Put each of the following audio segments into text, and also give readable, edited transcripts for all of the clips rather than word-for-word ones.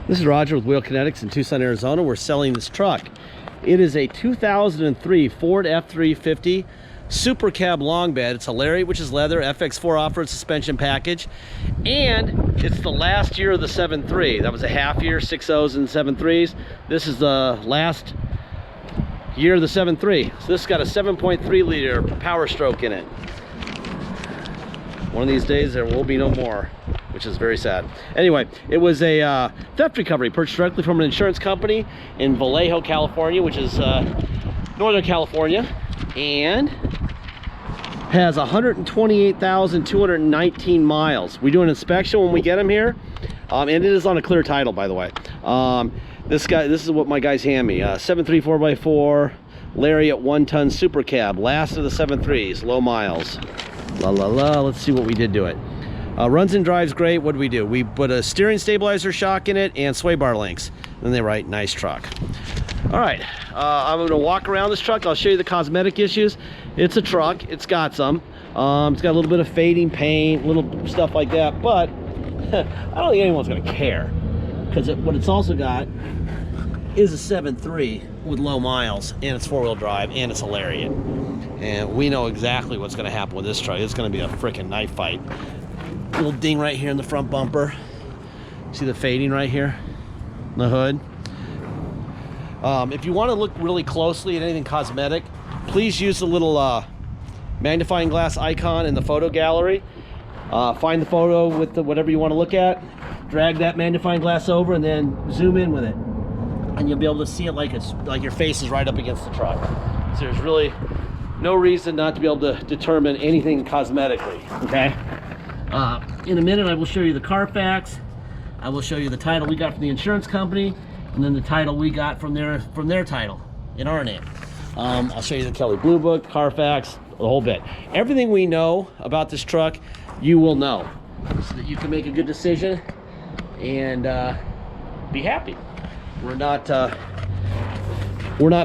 This is Roger with Wheel Kinetics in Tucson, Arizona. We're selling this truck. It is a 2003 Ford F350 Super Cab long bed. It's a Lariat, which is leather, FX4 off-road suspension package, and it's the last year of the 7.3. That was a half year, 6.0s and 7.3s. This is the last year of the 7.3. So this has got a 7.3 liter power stroke in it. One of these days there will be no more, which is very sad. Anyway, it was a theft recovery purchased directly from an insurance company in Vallejo, California, which is Northern California, and has 128,219 miles. We do an inspection when we get them here, and it is on a clear title, by the way. This is what my guys hand me. 7.3 4x4 Lariat 1-ton Super Cab, last of the 7.3s, low miles. La la la. Let's see what we did to it. Runs and drives great. What did we do? We put a steering stabilizer shock in it and sway bar links. Then they write nice truck. All right, I'm going to walk around this truck. I'll show you the cosmetic issues. It's a truck. It's got some. It's got a little bit of fading paint, little stuff like that. But I don't think anyone's going to care, because what it's also got is a 7.3 with low miles, and it's four-wheel drive, and it's a Lariat. And we know exactly what's going to happen with this truck. It's going to be a freaking knife fight. Little ding right here in the front bumper. See the fading right here in the hood? If you want to look really closely at anything cosmetic, please use the little magnifying glass icon in the photo gallery. Find the photo with whatever you want to look at, drag that magnifying glass over, and then zoom in with it, and you'll be able to see it like your face is right up against the truck. So there's really no reason not to be able to determine anything cosmetically. Okay. In a minute, I will show you the Carfax. I will show you the title we got from the insurance company, and then the title we got from their title in our name. I'll show you the Kelley Blue Book, Carfax, the whole bit. Everything we know about this truck, you will know, so that you can make a good decision and be happy. We're not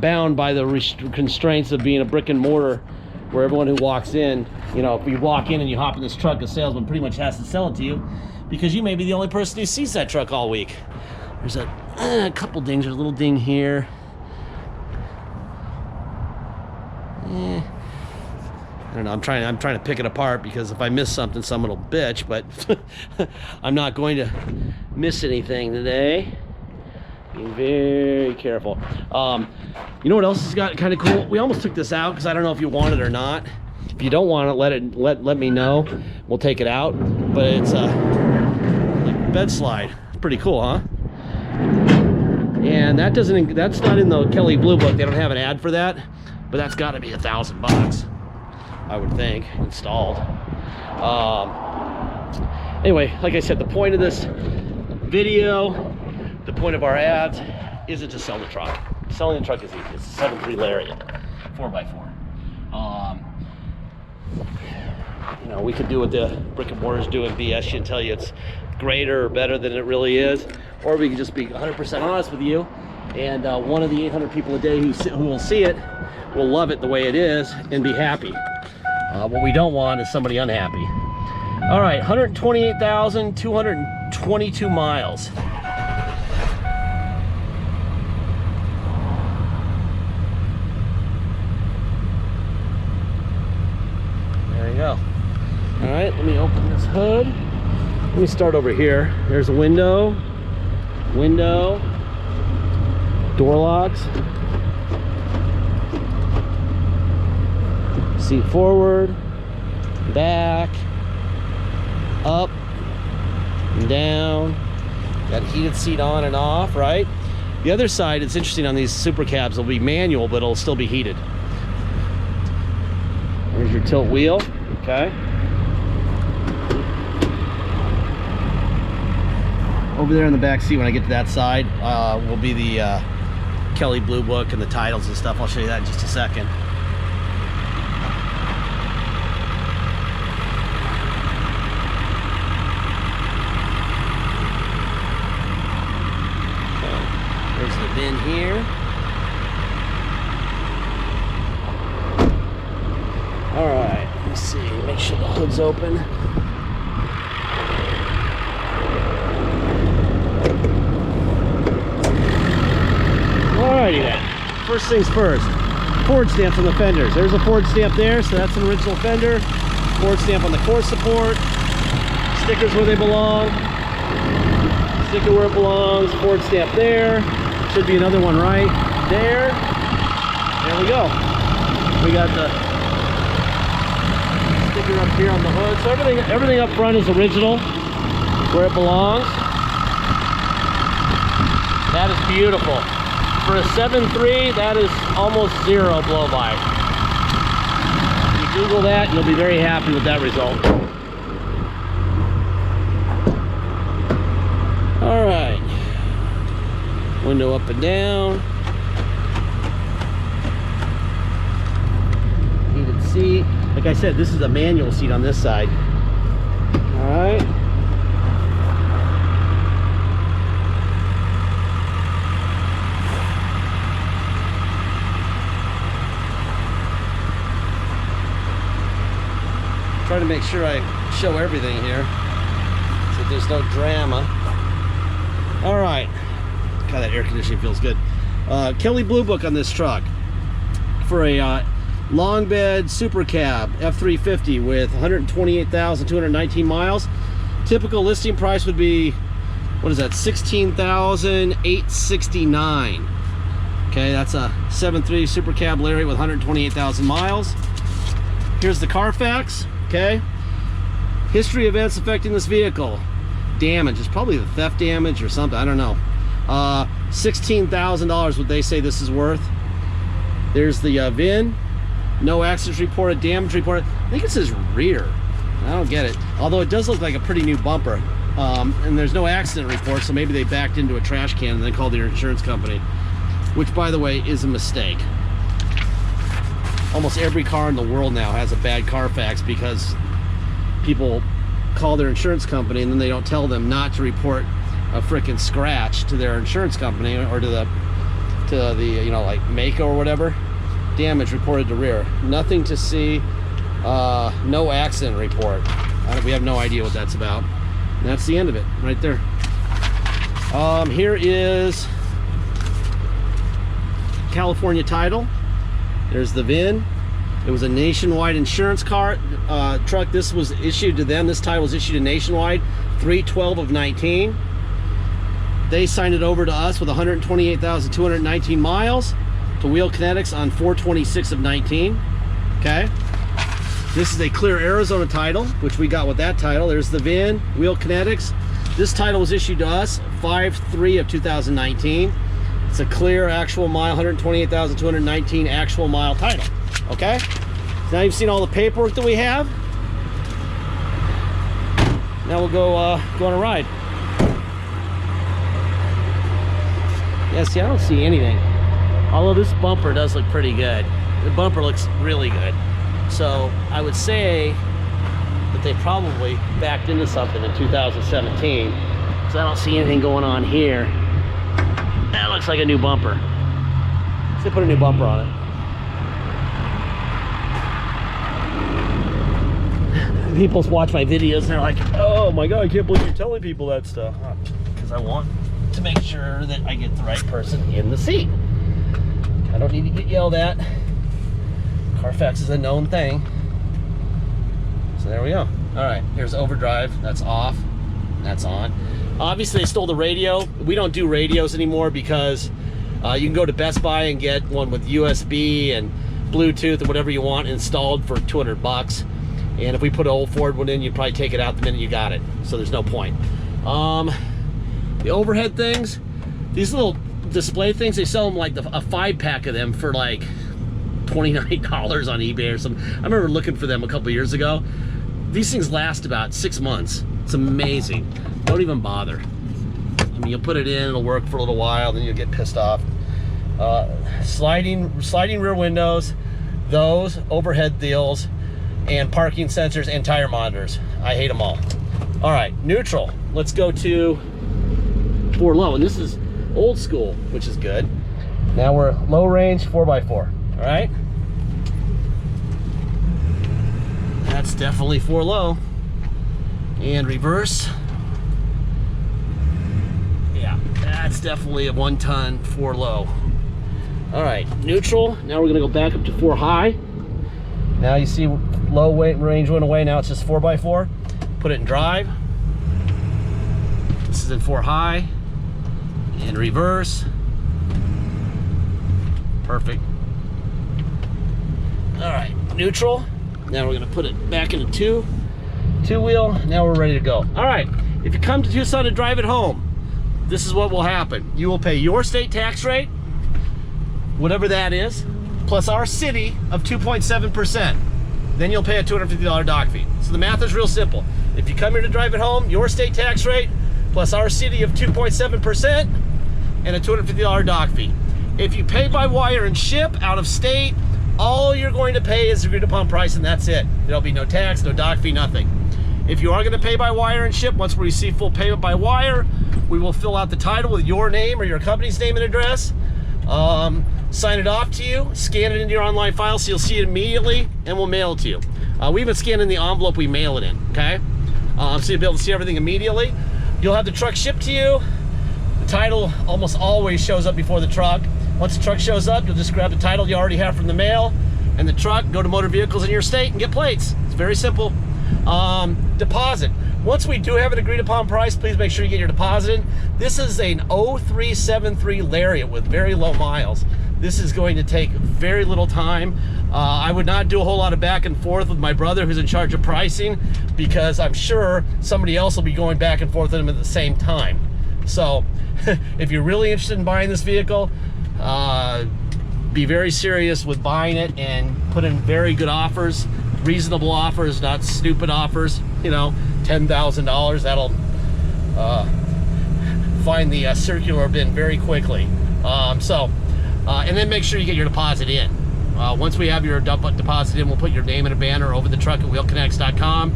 bound by the constraints of being a brick and mortar, where everyone who walks in, you know, if you walk in and you hop in this truck, the salesman pretty much has to sell it to you, because you may be the only person who sees that truck all week. There's a couple dings. There's a little ding here. I don't know. I'm trying to pick it apart, because if I miss something, someone will bitch. But I'm not going to miss anything today. Being very careful. You know what else has got kind of cool? We almost took this out because I don't know if you want it or not. If you don't want it, let me know. We'll take it out. But it's a bed slide. Pretty cool, huh? And that's not in the Kelley Blue Book. They don't have an ad for that, but that's got to be $1,000, I would think, installed. Anyway, like I said, the point of this video, the point of our ads, isn't to sell the truck. Selling the truck is easy. It's a 7.3 Lariat, 4x4. You know, we could do what the brick and mortars do in BS and tell you it's greater or better than it really is, or we can just be 100% honest with you, and one of the 800 people a day who will see it will love it the way it is and be happy. What we don't want is somebody unhappy. All right, 128,222 miles. There you go. All right, let me open this hood. Let me start over here. There's a window, door locks, seat forward, back, up and down. Got a heated seat on and off, right? The other side, it's interesting, on these super cabs, it'll be manual, but it'll still be heated. There's your tilt wheel, okay? Over there in the back seat, when I get to that side, will be the Kelley Blue Book and the titles and stuff. I'll show you that in just a second. There's the bin here. All right, let me see. Make sure the hood's open. first things first. Ford stamps on the fenders. There's a Ford stamp there, so that's an original fender. Ford stamp on the core support. Stickers where they belong. Sticker where it belongs. Ford stamp there. Should be another one right there. There we go. We got the sticker up here on the hood. So everything up front is original, where it belongs. That is beautiful. For a 7.3, that is almost zero blow by. If you Google that, you'll be very happy with that result. All right. Window up and down. Heated seat. Like I said, this is a manual seat on this side. All right. Try to make sure I show everything here so there's no drama. All right. God, that air conditioning feels good. Kelly Blue Book on this truck for a long bed super cab F350 with 128,219 miles. Typical listing price would be, what is that, 16,869. Okay, that's a 7.3 super cab Lariat with 128,000 miles. Here's the Carfax. Okay, history events affecting this vehicle. Damage, it's probably the theft damage or something, I don't know. $16,000 would they say this is worth. There's the VIN. No accidents reported, damage reported. I think it says rear. I don't get it. Although it does look like a pretty new bumper. And there's no accident report, so maybe they backed into a trash can and then called their insurance company. Which, by the way, is a mistake. Almost every car in the world now has a bad Carfax because people call their insurance company and then they don't tell them not to report a frickin' scratch to their insurance company or to the you know, like Mako or whatever. Damage reported to rear. Nothing to see. No accident report. We have no idea what that's about. And that's the end of it right there. Here is California title. There's the VIN. It was a nationwide insurance truck. This was issued to them. This title was issued to Nationwide 3/12 of 19. They signed it over to us with 128,219 miles to Wheel Kinetics on 4/26 of 19. Okay. This is a clear Arizona title, which we got with that title. There's the VIN, Wheel Kinetics. This title was issued to us 5/3 of 2019. It's a clear actual mile, 128,219 actual mile title. Okay? So now you've seen all the paperwork that we have. Now we'll go on a ride. Yeah, see, I don't see anything. Although this bumper does look pretty good. The bumper looks really good. So I would say that they probably backed into something in 2017. So I don't see anything going on here. That looks like a new bumper. So they put a new bumper on it. People watch my videos and they're like, oh my God, I can't believe you're telling people that stuff. Because I want to make sure that I get the right person in the seat. I don't need to get yelled at. Carfax is a known thing. So there we go. All right, here's overdrive. That's off. That's on. Obviously, they stole the radio. We don't do radios anymore because you can go to Best Buy and get one with USB and Bluetooth and whatever you want installed for 200 bucks. And if we put an old Ford one in, you'd probably take it out the minute you got it. So there's no point. The overhead things, these little display things, they sell them like a 5-pack of them for like $29 on eBay or something. I remember looking for them a couple years ago. These things last about 6 months. It's amazing. Don't even bother. I mean, you'll put it in, it'll work for a little while, then you'll get pissed off. Sliding rear windows, those overhead deals, and parking sensors and tire monitors. I hate them all. All right, neutral. Let's go to 4 low, and this is old school, which is good. Now we're low range 4x4. All right. That's definitely 4 low. And reverse. Yeah, that's definitely a 1-ton 4 low. All right, neutral. Now we're gonna go back up to 4 high. Now you see low weight range went away. Now it's just 4x4. Put it in drive. This is in 4 high. In reverse. Perfect. All right, neutral. Now we're gonna put it back into two wheel. Now we're ready to go. All right, if you come to Tucson to drive it home, this is what will happen. You will pay your state tax rate, whatever that is, plus our city of 2.7%. Then you'll pay a $250 dock fee. So the math is real simple. If you come here to drive it home, your state tax rate plus our city of 2.7% and a $250 dock fee. If you pay by wire and ship out of state, all you're going to pay is agreed upon price, and that's it. There'll be no tax, no dock fee, nothing. If you are going to pay by wire and ship, once we receive full payment by wire, we will fill out the title with your name or your company's name and address, sign it off to you, scan it into your online file so you'll see it immediately, and we'll mail it to you. We even scan in the envelope we mail it in, okay? So you'll be able to see everything immediately. You'll have the truck shipped to you. The title almost always shows up before the truck. Once the truck shows up, you'll just grab the title you already have from the mail and the truck, go to Motor Vehicles in your state and get plates. It's very simple. Deposit. Once we do have an agreed upon price, please make sure you get your deposit in. This is an 0373 Lariat with very low miles. This is going to take very little time. I would not do a whole lot of back and forth with my brother who's in charge of pricing, because I'm sure somebody else will be going back and forth with him at the same time. So if you're really interested in buying this vehicle, be very serious with buying it and put in very good offers, reasonable offers, not stupid offers. You know, $10,000, that'll find the circular bin very quickly. And then make sure you get your deposit in. Once we have your deposit in, we'll put your name in a banner over the truck at wheelkinetics.com,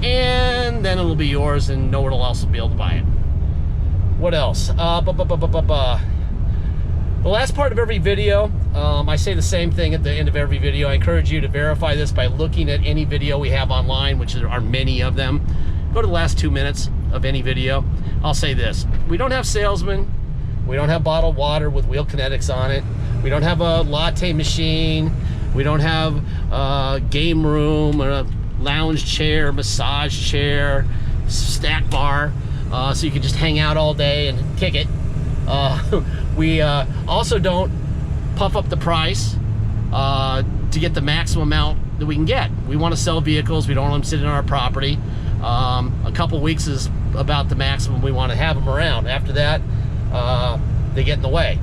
and then it'll be yours and no one else will be able to buy it. What else? The last part of every video, I say the same thing at the end of every video. I encourage you to verify this by looking at any video we have online, which are many of them. Go to the last 2 minutes of any video. I'll say this: we don't have salesmen, we don't have bottled water with Wheel Kinetics on it, we don't have a latte machine, we don't have a game room or a lounge chair, massage chair, snack bar, so you can just hang out all day and kick it. We also don't puff up the price to get the maximum amount that we can get. We want to sell vehicles. We don't want them sitting on our property. A couple weeks is about the maximum we want to have them around. After that, they get in the way.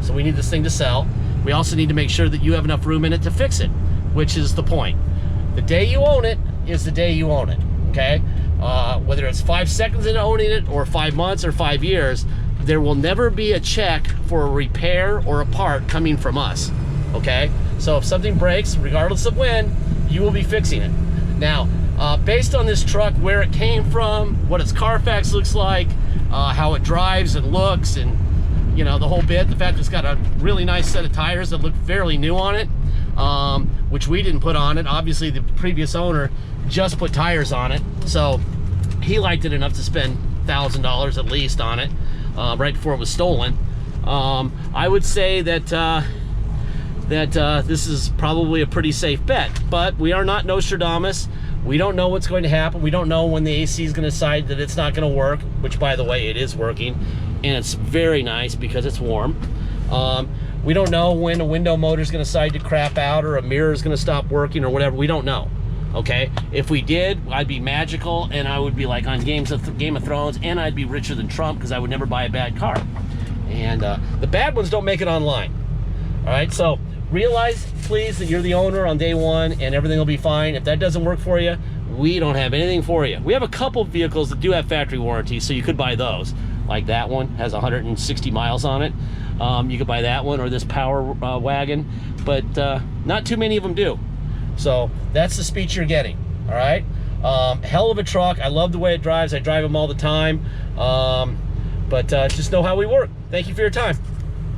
So we need this thing to sell. We also need to make sure that you have enough room in it to fix it, which is the point. The day you own it is the day you own it, okay? Whether it's 5 seconds into owning it or 5 months or 5 years, there will never be a check for a repair or a part coming from us, okay? So if something breaks, regardless of when, you will be fixing it. Now, based on this truck, where it came from, what its Carfax looks like, how it drives and looks, and you know, the whole bit, the fact that it's got a really nice set of tires that look fairly new on it, which we didn't put on it. Obviously, the previous owner just put tires on it, so he liked it enough to spend $1,000 at least on it. Right before it was stolen. I would say that this is probably a pretty safe bet, but we are not Nostradamus. We don't know what's going to happen. We don't know when the AC is going to decide that it's not going to work, which, by the way, it is working, and it's very nice because it's warm. We don't know when a window motor is going to decide to crap out, or a mirror is going to stop working, or whatever. We don't know. Okay, if we did, I'd be magical, and I would be like on Game of Thrones, and I'd be richer than Trump because I would never buy a bad car. And the bad ones don't make it online. All right, so realize, please, that you're the owner on day one, and everything will be fine. If that doesn't work for you, we don't have anything for you. We have a couple vehicles that do have factory warranties, so you could buy those. Like that one has 160 miles on it. You could buy that one, or this power wagon, but not too many of them do. So that's the speech you're getting, all right? Hell of a truck. I love the way it drives. I drive them all the time. But just know how we work. Thank you for your time.